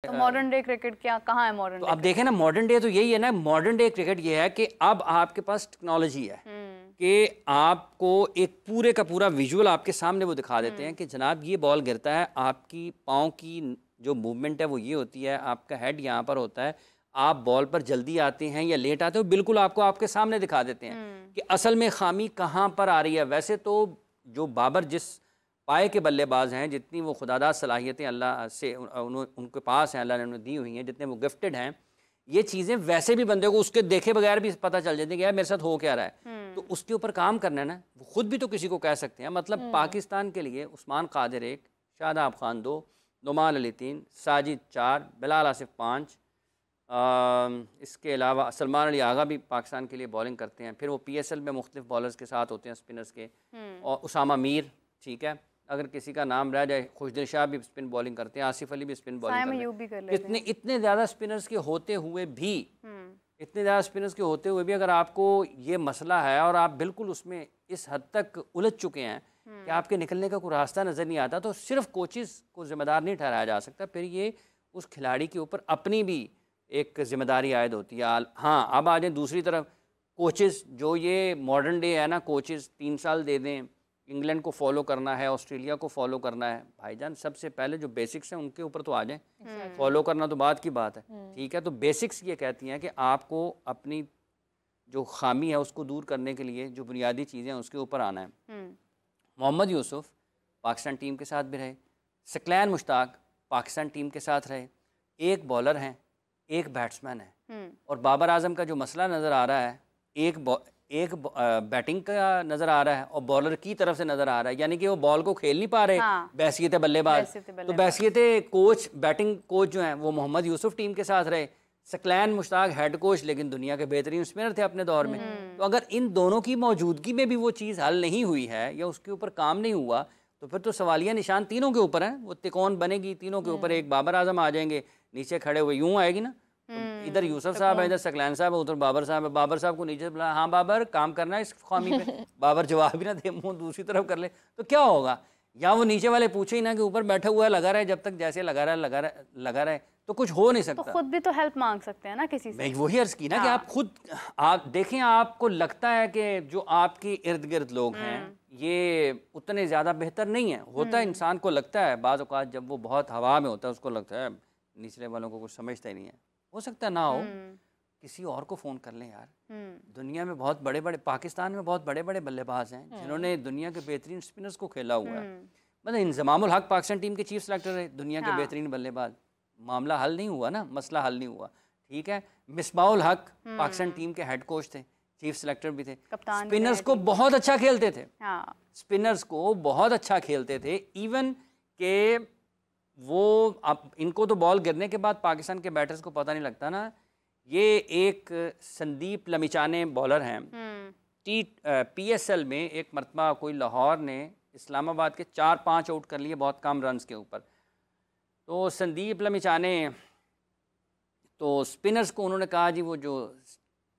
तो modern day cricket क्या कहाँ है मॉडर्न तो डे? अब देखें ना, मॉडर्न डे तो यही है ना, मॉडर्न डे क्रिकेट ये है कि अब आपके पास टेक्नोलॉजी है कि आपको एक पूरे का पूरा विजुअल आपके सामने वो दिखा देते हैं कि जनाब ये बॉल गिरता है, आपकी पाँव की जो मूवमेंट है वो ये होती है, आपका हेड यहाँ पर होता है, आप बॉल पर जल्दी आते हैं या लेट आते हो, बिल्कुल आपको आपके सामने दिखा देते हैं कि असल में खामी कहाँ पर आ रही है। वैसे तो जो बाबर जिस पाए के बल्लेबाज हैं, जितनी वो खुदादाद सलाहियतें अल्लाह से उनके पास हैं, अल्लाह ने उन्हें दी हुई हैं, जितने वो गिफ्टेड हैं, ये चीज़ें वैसे भी बंदे को उसके देखे बगैर भी पता चल जाती है कि यार मेरे साथ हो क्या रहा है। तो उसके ऊपर काम करना है ना, वो खुद भी तो किसी को कह सकते हैं। मतलब पाकिस्तान के लिए उस्मान कादिर 1, शादाब खान 2, नुमान अली 3, साजिद 4, बिलाल आसिफ 5, इसके अलावा सलमान अली आगा भी पाकिस्तान के लिए बॉलिंग करते हैं। फिर वो PSL में मुख्तलिफ बॉलर्स के साथ होते हैं, स्पिनर्स के, और उसामा मीर, ठीक है, अगर किसी का नाम रह जाए, खुशदिल शाह भी स्पिन बॉलिंग करते हैं, आसिफ अली भी स्पिन बॉलिंग करते हैं। इतने ज़्यादा स्पिनर्स के होते हुए भी अगर आपको ये मसला है और आप बिल्कुल उसमें इस हद तक उलझ चुके हैं कि आपके निकलने का कोई रास्ता नज़र नहीं आता, तो सिर्फ कोचेज़ को ज़िम्मेदार नहीं ठहराया जा सकता। फिर ये उस खिलाड़ी के ऊपर अपनी भी एक ज़िम्मेदारी आयद होती है। हाँ, अब आ जाए दूसरी तरफ, कोचेज़ जो ये मॉडर्न डे है ना, कोचेज़ 3 साल दे दें, इंग्लैंड को फॉलो करना है, ऑस्ट्रेलिया को फॉलो करना है, भाईजान सबसे पहले जो बेसिक्स हैं उनके ऊपर तो आ जाएं। फॉलो करना तो बात की बात है, ठीक है। तो बेसिक्स ये कहती हैं कि आपको अपनी जो खामी है उसको दूर करने के लिए जो बुनियादी चीज़ें हैं उसके ऊपर आना है। मोहम्मद यूसुफ पाकिस्तान टीम के साथ भी रहे, सकलैन मुश्ताक पाकिस्तान टीम के साथ रहे, एक बॉलर हैं, एक बैट्समैन है, और बाबर आजम का जो मसला नज़र आ रहा है, एक बैटिंग का नज़र आ रहा है और बॉलर की तरफ से नज़र आ रहा है, यानी कि वो बॉल को खेल नहीं पा रहे। हाँ। बैसियत बल्लेबाज, तो बैसियत कोच, बैटिंग कोच जो हैं वो मोहम्मद यूसुफ टीम के साथ रहे, सकलैन मुश्ताक हेड कोच, लेकिन दुनिया के बेहतरीन स्पिनर थे अपने दौर में। तो अगर इन दोनों की मौजूदगी में भी वो चीज़ हल नहीं हुई है या उसके ऊपर काम नहीं हुआ, तो फिर तो सवालिया निशान तीनों के ऊपर है। वो तिकोन बनेगी तीनों के ऊपर, एक बाबर आजम आ जाएंगे नीचे खड़े हुए, यूँ आएगी ना, तो इधर यूसुफ साहब है, इधर सकलैन साहब है, उधर बाबर साहब है। बाबर साहब को नीचे से बुलाया, हाँ बाबर काम करना है इस खामी पे। बाबर जवाब भी ना दे, मुंह दूसरी तरफ कर ले, तो क्या होगा? या वो नीचे वाले पूछे ही ना कि ऊपर बैठा हुआ है, लगा रहा है, जब तक जैसे लगा रहा है तो कुछ हो नहीं सकता। तो खुद भी तो हेल्प मांग सकते हैं ना किसी से। मैं वही अर्ज की ना, हाँ। कि आप खुद आप देखें, आपको लगता है कि जो आपके इर्द गिर्द लोग हैं ये उतने ज़्यादा बेहतर नहीं है। होता है, इंसान को लगता है बाज़ औक़ात जब वो बहुत हवा में होता है उसको लगता है निचले वालों को कुछ समझता ही नहीं है। हो सकता है ना हो, किसी और को फ़ोन कर लें यार। दुनिया में बहुत बड़े बड़े, पाकिस्तान में बहुत बड़े बड़े बल्लेबाज हैं जिन्होंने दुनिया के बेहतरीन स्पिनर्स को खेला हुआ है। मतलब इंज़मामुल हक पाकिस्तान टीम के चीफ सेलेक्टर है, दुनिया के बेहतरीन बल्लेबाज। मामला हल नहीं हुआ ना, मसला हल नहीं हुआ, ठीक है। मिसबाउल हक पाकिस्तान टीम के हेड कोच थे, चीफ सेलेक्टर भी थे, स्पिनर्स को बहुत अच्छा खेलते थे। स्पिनर्स को बहुत अच्छा खेलते थे, इवन के वो अब इनको तो बॉल गिरने के बाद पाकिस्तान के बैटर्स को पता नहीं लगता ना। ये एक संदीप लमिचाने बॉलर हैं, PSL में एक मरतबा कोई लाहौर ने इस्लामाबाद के 4-5 आउट कर लिए बहुत कम रन्स के ऊपर। तो संदीप लमिचाने तो स्पिनर्स को उन्होंने कहा जी, वो जो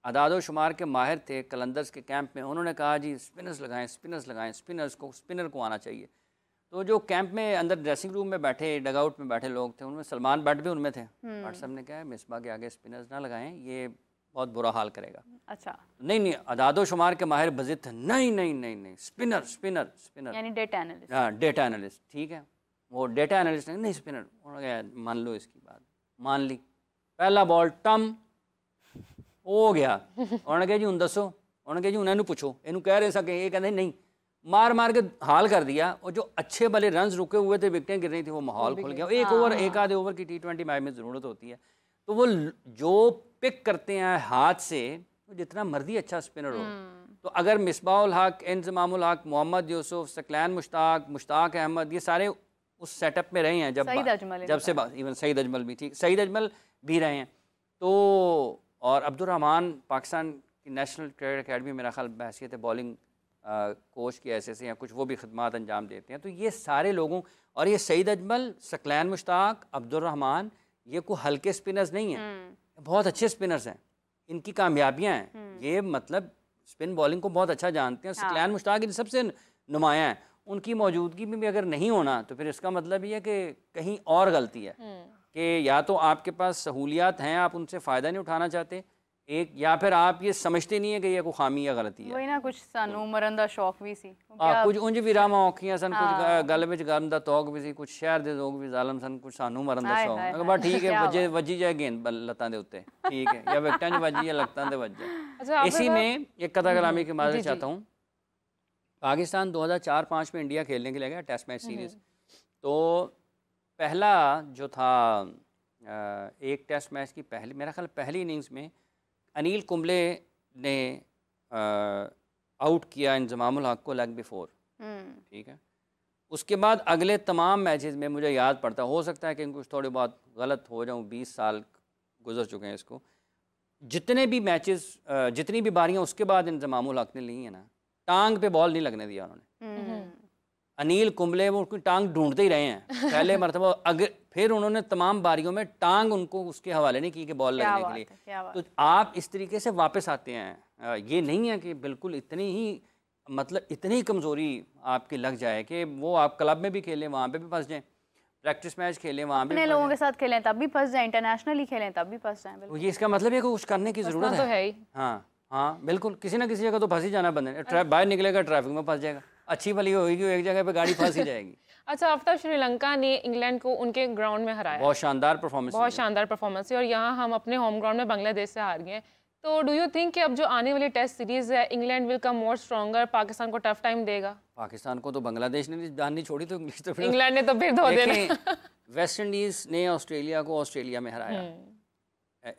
अदादो शुमार के माहिर थे कलंदर्स के कैंप में, उन्होंने कहा जी स्पिनर्स लगाएं, स्पिनर को आना चाहिए। तो जो कैंप में अंदर ड्रेसिंग रूम में बैठे, डगआउट में बैठे लोग थे, उनमें सलमान बट भी उनमें थे। बट साहब ने कहा मिसबा के आगे स्पिनर्स ना लगाएं, ये बहुत बुरा हाल करेगा। अच्छा, नहीं, अदादो शुमार के माहिर बजित थे, नहीं, स्पिनर यानी डेटा एनालिस्ट। हाँ, डेटा एनालिस्ट, ठीक है। वो डेटा एनालिस्ट नहीं, स्पिनर। उन्होंने मान लो इसकी बात, मान ली, पहला बॉल टम हो गया। उन्होंने कहा जी हूँ दसो, उन्होंने कहा जी उन्होंने पूछो, इनू कह रहे सके, ये कहते नहीं, मार के हाल कर दिया। और जो अच्छे भले रन्स रुके हुए थे, विकेटें गिर रही थी, वो माहौल खुल गया। एक ओवर, एक आधे ओवर की T20 मैच में ज़रूरत होती है, तो वो जो पिक करते हैं हाथ से, तो जितना मर्जी अच्छा स्पिनर हो, तो अगर मिसबाउल हक, इंज़मामुल हक, मोहम्मद यूसुफ, सकलैन मुश्ताक अहमद, ये सारे उस सेटअप में रहे हैं जब से इवन सईद अजमल भी, ठीक, सईद अजमल भी रहे हैं। तो और अब्दुर्रहमान पाकिस्तान की नेशनल क्रिकेट अकेडमी मेरा ख्याल बहैसियत बॉलिंग कोच की ऐसे या कुछ वो भी खिदमात अंजाम देते हैं। तो ये सारे लोगों, और ये सईद अजमल, सकलैन मुश्ताक, अब्दुर्रहमान, ये कोई हल्के स्पिनर्स नहीं हैं, बहुत अच्छे स्पिनर्स हैं, इनकी कामयाबियां हैं। ये मतलब स्पिन बॉलिंग को बहुत अच्छा जानते हैं। सकलैन मुश्ताक इन सबसे नुमायाँ हैं, उनकी मौजूदगी में भी अगर नहीं होना तो फिर इसका मतलब ये है कि कहीं और गलती है। कि या तो आपके पास सहूलियात हैं, आप उनसे फ़ायदा नहीं उठाना चाहते, एक, या फिर आप ये समझते नहीं है कि ये कोई खामी या गलती है। वही ना, कुछ सानू मरन दा शौक भी सी कुछ उंज विरामा औखियां सन, कुछ गल विच गरम दा तौक भी सी, कुछ शहर दे लोग भी ज़ालम सन, कुछ सानू मरन दा शौक। मैं कहा ठीक है, वजी जाए गेंद लत्तां दे उत्ते, ठीक है, या विकटां च वजी या लत्तां दे वज जाए। इसी में एक कथा कलामी की माजरत चाहता हूँ। पाकिस्तान 2004-5 में इंडिया खेलने के लिए गया टेस्ट मैच सीरीज़। तो पहला जो था एक टेस्ट मैच की मेरा ख्याल पहली इनिंग्स में अनिल कुंबले ने आउट किया इंजमामुल हक को लेग बिफोर, ठीक है। उसके बाद अगले तमाम मैचेस में मुझे याद पड़ता, हो सकता है कि कुछ थोड़े बहुत गलत हो जाऊँ, 20 साल गुजर चुके हैं इसको, जितने भी मैचेस, जितनी भी बारियां उसके बाद इंजमामुल हक ने ली है ना, टांग पे बॉल नहीं लगने दिया उन्होंने। अनिल कुंबले वो उसकी टांग ढूंढते ही रहे हैं पहले मरतबा, अगर फिर उन्होंने तमाम बारियों में टांग उनको उसके हवाले नहीं की कि बॉल लगने के लिए। तो आप इस तरीके से वापस आते हैं, ये नहीं है कि बिल्कुल इतनी ही, मतलब इतनी कमज़ोरी आपकी लग जाए कि वो आप क्लब में भी खेलें वहाँ पे भी फंस जाएं, प्रैक्टिस मैच खेलें वहाँ पे, अपने लोगों के साथ खेलें तब भी फंस जाएं, इंटरनेशनल ही खेलें तब भी फंस जाएं। तो ये इसका मतलब है कि कुछ करने की ज़रूरत तो है ही। हाँ हाँ बिल्कुल, किसी ना किसी जगह तो फंस ही जाना बंदे, बाहर निकलेगा ट्रैफिक में फंस जाएगा, अच्छी भली होगी एक जगह पे गाड़ी फंस ही जाएगी। अच्छा, आफ्टर श्रीलंका ने इंग्लैंड को उनके ग्राउंड में हराया, बहुत शानदार परफॉर्मेंस, बहुत शानदार परफॉर्मेंस है, और यहाँ हम अपने होम ग्राउंड में बांग्लादेश से हार गए। तो डू यू थिंक कि अब जो आने वाली टेस्ट सीरीज है England will come more stronger, Pakistan को टफ टाइम देगा? पाकिस्तान को तो बांग्लादेश ने जान नहीं छोड़ी, तो इंग्लिश तो इंग्लैंड ने तो फिर धो देना। वेस्ट इंडीज ने ऑस्ट्रेलिया को ऑस्ट्रेलिया में हराया,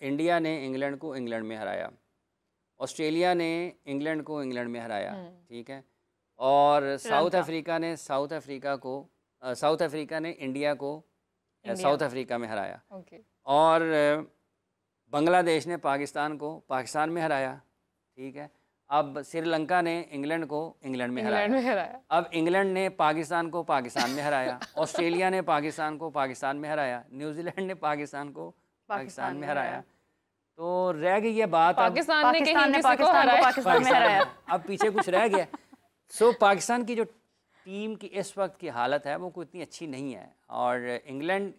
इंडिया ने इंग्लैंड को इंग्लैंड में हराया, ऑस्ट्रेलिया ने इंग्लैंड को इंग्लैंड में हराया, ठीक है, और साउथ अफ्रीका ने इंडिया को साउथ अफ्रीका में हराया, और बांग्लादेश ने पाकिस्तान को पाकिस्तान में हराया, ठीक है। अब श्रीलंका ने इंग्लैंड को इंग्लैंड में हराया, अब इंग्लैंड ने पाकिस्तान को पाकिस्तान में हराया, ऑस्ट्रेलिया ने पाकिस्तान को पाकिस्तान में हराया, न्यूजीलैंड ने पाकिस्तान को पाकिस्तान में हराया। तो रह गई ये बात, पाकिस्तान ने पाकिस्तान में हराया, अब पीछे कुछ रह गया। सो पाकिस्तान की जो टीम की इस वक्त की हालत है वो कोई इतनी अच्छी नहीं है, और इंग्लैंड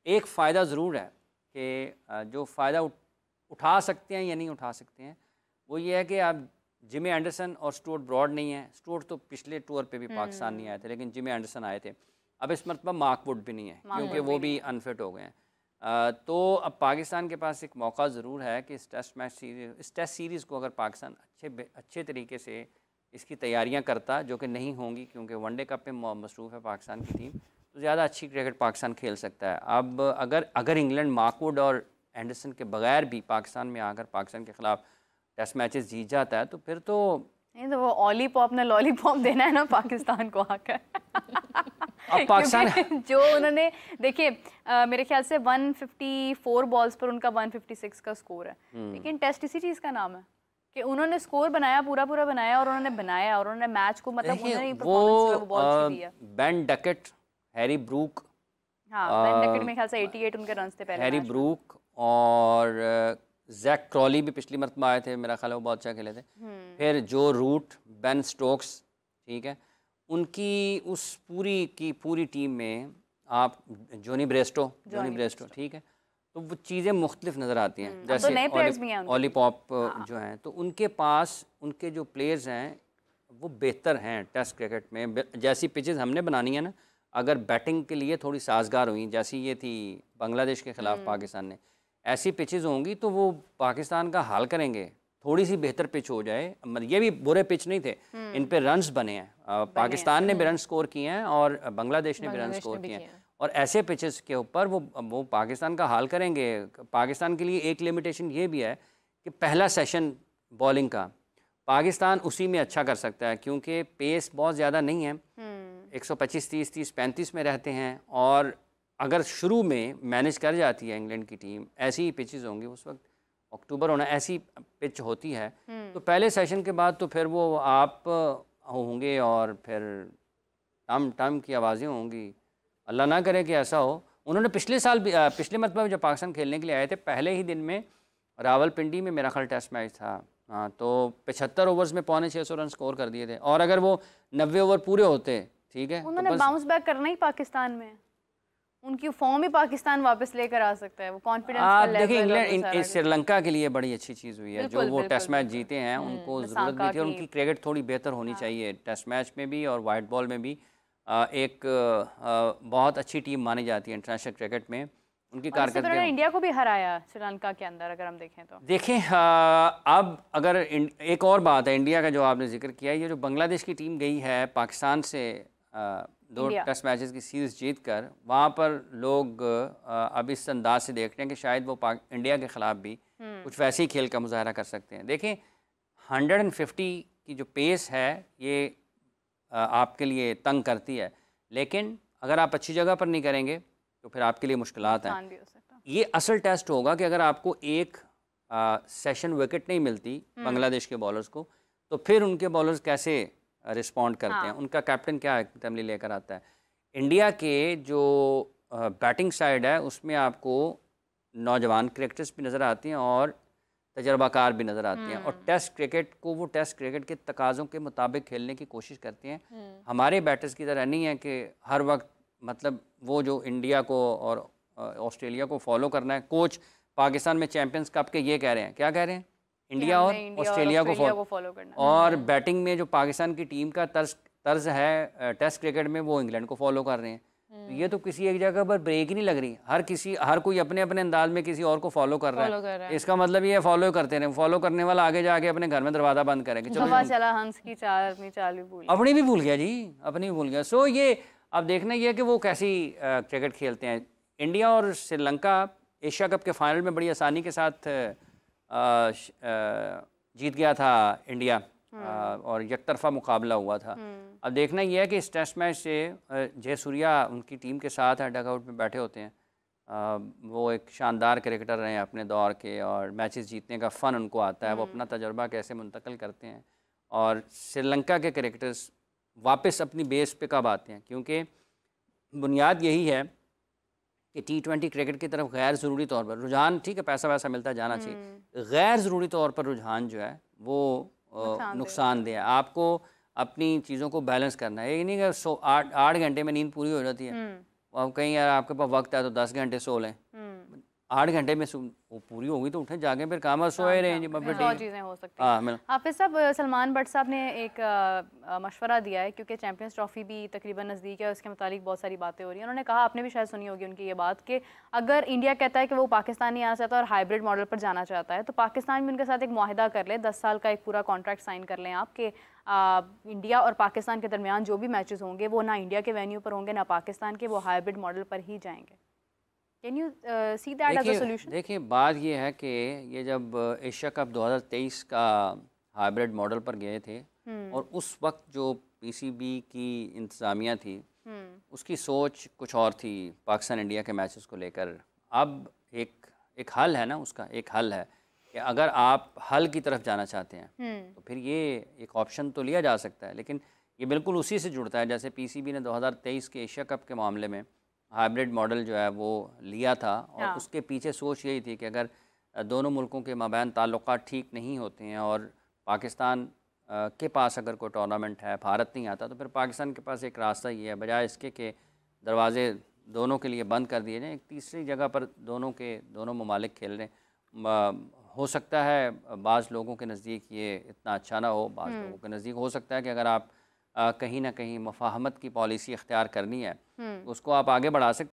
एक फ़ायदा ज़रूर है कि जो फ़ायदा उठा सकते हैं या नहीं उठा सकते हैं, वो ये है कि आप जिमी एंडरसन और स्टुअर्ट ब्रॉड नहीं है। स्टुअर्ट तो पिछले टूर पे भी पाकिस्तान नहीं आए थे, लेकिन जिमी एंडरसन आए थे। अब इस मरतबा मार्क वुड भी नहीं है क्योंकि वो भी अनफिट हो गए हैं। तो अब पाकिस्तान के पास एक मौका ज़रूर है कि इस टेस्ट सीरीज़ को अगर पाकिस्तान अच्छे तरीके से इसकी तैयारियां करता, जो कि नहीं होंगी क्योंकि वनडे कप में मसरूफ़ है पाकिस्तान की टीम, तो ज़्यादा अच्छी क्रिकेट पाकिस्तान खेल सकता है। अब अगर इंग्लैंड मार्क वुड और एंडरसन के बगैर भी पाकिस्तान में आकर पाकिस्तान के ख़िलाफ़ टेस्ट मैचेस जीत जाता है, तो फिर तो नहीं, तो वो ऑलीपॉप ने लॉलीपॉप देना है ना पाकिस्तान को आकर। अब पाकिस्तान जो उन्होंने देखिए, मेरे ख्याल से 154 बॉल्स पर उनका 156 का स्कोर है, लेकिन टेस्ट इसी चीज़ का नाम है कि उन्होंने स्कोर बनाया, पूरा बनाया, और उन्होंने मैच को, मतलब उन्होंने परफॉर्मेंस दिया। Ben Duckett, Harry Brook, Ben Duckett में ख्याल से 88 उनके रन थे पहले, हैरी ब्रूक और जैक क्रॉली भी पिछली मरतबा आए थे, मेरा ख्याल है वो बहुत अच्छा खेले थे। फिर जो रूट, बेन स्टोक्स, ठीक है, उनकी उस पूरी टीम में आप जोनी ब्रेस्टो, ठीक है, तो वो चीज़ें मुख्तलिफ नज़र आती हैं। जैसे ऑलीपॉप जो हैं, तो उनके पास उनके जो प्लेयर्स हैं वो बेहतर हैं टेस्ट क्रिकेट में। जैसी पिचेस हमने बनानी है ना, अगर बैटिंग के लिए थोड़ी साजगार हुई, जैसी ये थी बांग्लादेश के ख़िलाफ़ पाकिस्तान ने, ऐसी पिचेस होंगी तो वो पाकिस्तान का हाल करेंगे। थोड़ी सी बेहतर पिच हो जाए, ये भी बुरे पिच नहीं थे, इन पे रन्स बने हैं, पाकिस्तान ने भी रन स्कोर किए हैं और बांग्लादेश ने भी रन स्कोर किए हैं, और ऐसे पिचेस के ऊपर वो पाकिस्तान का हाल करेंगे। पाकिस्तान के लिए एक लिमिटेशन ये भी है कि पहला सेशन बॉलिंग का पाकिस्तान उसी में अच्छा कर सकता है, क्योंकि पेस बहुत ज़्यादा नहीं है, 125, 30, 30, 35 में रहते हैं, और अगर शुरू में मैनेज कर जाती है इंग्लैंड की टीम, ऐसी ही पिचेस होंगी, उस वक्त अक्टूबर होना, ऐसी पिच होती है, तो पहले सेशन के बाद तो फिर वो आप होंगे और फिर टम की आवाज़ें होंगी। अल्लाह ना करे कि ऐसा हो। उन्होंने पिछले मरतबा जब पाकिस्तान खेलने के लिए आए थे, पहले ही दिन में रावलपिंडी में मेरा ख्याल टेस्ट मैच था, हाँ, तो 75 ओवर्स में 650 रन स्कोर कर दिए थे, और अगर वो 90 ओवर पूरे होते, ठीक है, उन्होंने बाउंस बैक करना ही पाकिस्तान में, उनकी फॉर्म ही पाकिस्तान वापस लेकर आ सकता है, वो कॉन्फिडेंस का आप लेवल देखिए और वो इंग्लैंड सारा श्रीलंका के लिए बड़ी अच्छी चीज़ हुई है जो बिल्कुल, वो बिल्कुल, टेस्ट मैच बिल्कुल। जीते हैं, उनको ज़रूरत मसाका भी थी और की उनकी क्रिकेट थोड़ी बेहतर होनी चाहिए टेस्ट मैच में भी और वाइट बॉल में भी। एक बहुत अच्छी टीम मानी जाती है इंटरनेशनल क्रिकेट में उनकी और इससे पहले कारकर्दगी। इंडिया को भी हराया श्रीलंका के अंदर, अगर हम देखें तो। देखें अब अगर एक और बात है इंडिया का जो आपने जिक्र किया, ये जो बांग्लादेश की टीम गई है पाकिस्तान से 2 इंडिया। टेस्ट मैचेस की सीरीज़ जीत कर, वहाँ पर लोग अब इस अंदाज से देख रहे हैं कि शायद वो इंडिया के ख़िलाफ़ भी कुछ वैसे ही खेल का मुजाहरा कर सकते हैं। देखें 150 की जो पेस है ये आपके लिए तंग करती है, लेकिन अगर आप अच्छी जगह पर नहीं करेंगे तो फिर आपके लिए मुश्किलात हैं। नुकसान भी हो सकता है। ये असल टेस्ट होगा कि अगर आपको एक सेशन विकेट नहीं मिलती बांग्लादेश के बॉलर्स को, तो फिर उनके बॉलर्स कैसे रिस्पॉन्ड करते हैं, उनका कैप्टन क्या तमली लेकर आता है। इंडिया के जो बैटिंग साइड है उसमें आपको नौजवान क्रिकेटर्स भी नज़र आती हैं और तजर्बाकार भी नज़र आती हैं, और टेस्ट क्रिकेट को वो टेस्ट क्रिकेट के तकाज़ों के मुताबिक खेलने की कोशिश करते हैं। हमारे बैटर्स की तरह नहीं है कि हर वक्त मतलब वो जो इंडिया को और ऑस्ट्रेलिया को फॉलो करना है। कोच पाकिस्तान में चैंपियंस कप के ये कह रहे हैं, क्या कह रहे हैं, इंडिया और ऑस्ट्रेलिया को फॉलो करना। और बैटिंग में जो पाकिस्तान की टीम का तर्ज है टेस्ट क्रिकेट में, वो इंग्लैंड को फॉलो कर रहे हैं। तो ये तो किसी एक जगह पर ब्रेक ही नहीं लग रही, हर कोई अपने अपने अंदाज में किसी और को फॉलो कर रहा है। इसका मतलब ये फॉलो करते रहे, फॉलो करने वाला आगे जाके अपने घर में दरवाजा बंद करेंगे, चलो चला हंस की चाल अपनी चाल भी भूल अपनी भी भूल गया जी, अपनी भी भूल गया। सो ये अब देखना ये है कि वो कैसी क्रिकेट खेलते हैं। इंडिया और श्रीलंका एशिया कप के फाइनल में बड़ी आसानी के साथ जीत गया था इंडिया, और एकतरफा मुकाबला हुआ था। अब देखना यह है कि इस टेस्ट मैच से जयसूर्या उनकी टीम के साथ डगआउट में बैठे होते हैं, वो एक शानदार क्रिकेटर रहे हैं अपने दौर के, और मैचेस जीतने का फ़न उनको आता है, वो अपना तजर्बा कैसे मुंतकिल करते हैं। और श्रीलंका के क्रिकेटर्स वापस अपनी बेस पे कब आते हैं, क्योंकि बुनियाद यही है कि T20 क्रिकेट की तरफ गैर ज़रूरी तौर पर रुझान, ठीक है पैसा वैसा मिलता जाना चाहिए, गैर ज़रूरी तौर पर रुझान जो है वो नुकसानदेह है। आपको अपनी चीज़ों को बैलेंस करना है, ये नहीं कि 8 घंटे में नींद पूरी हो जाती है, अब कहीं यार आपके पास वक्त है तो 10 घंटे सो लें, 8 घंटे में वो पूरी होगी तो उठे जाके फिर काम सोए रहे जी, बहुत चीज़ें हो सकती हैं। हाफिज़ साहब, सलमान भट्ट साहब ने एक मशवरा दिया है, क्योंकि चैंपियंस ट्रॉफी भी तकरीबन नज़दीक है, उसके मुतालिक बहुत सारी बातें हो रही हैं। उन्होंने कहा, आपने भी शायद सुनी होगी उनकी ये बात, कि अगर इंडिया कहता है कि वो पाकिस्तान नहीं आना चाहता और हाइब्रिड मॉडल पर जाना चाहता है, तो पाकिस्तान भी उनके साथ एक मुआहिदा कर ले, 10 साल का एक पूरा कॉन्ट्रैक्ट साइन कर लें आप, कि इंडिया और पाकिस्तान के दरमियान जो भी मैचेस होंगे वो ना इंडिया के वेन्यू पर होंगे ना पाकिस्तान के, वो हाइब्रिड मॉडल पर ही जाएंगे। Can you see that as a solution? देखिए बात ये है कि ये जब एशिया कप 2023 का हाइब्रिड मॉडल पर गए थे, और उस वक्त जो पीसीबी की इंतज़ामिया थी उसकी सोच कुछ और थी पाकिस्तान इंडिया के मैचेस को लेकर। अब एक हल है ना, उसका एक हल है कि अगर आप हल की तरफ जाना चाहते हैं तो फिर ये एक ऑप्शन तो लिया जा सकता है, लेकिन ये बिल्कुल उसी से जुड़ता है जैसे पीसीबी ने 2023 के एशिया कप के मामले में हाइब्रिड मॉडल जो है वो लिया था, और उसके पीछे सोच यही थी कि अगर दोनों मुल्कों के माबैन ताल्लुकात ठीक नहीं होते हैं और पाकिस्तान के पास अगर कोई टूर्नामेंट है, भारत नहीं आता, तो फिर पाकिस्तान के पास एक रास्ता ये है, बजाय इसके कि दरवाजे दोनों के लिए बंद कर दिए जाएँ, एक तीसरी जगह पर दोनों ममालिक खेल रहे हैं। हो सकता है बाज़ लोगों के नज़दीक ये इतना अच्छा ना हो, बाज़ लोगों के नज़दीक हो सकता है कि अगर आप कहीं ना कहीं मुफाहमत की पॉलिसी इख्तियार करनी है, उसको आप आगे बढ़ा सकते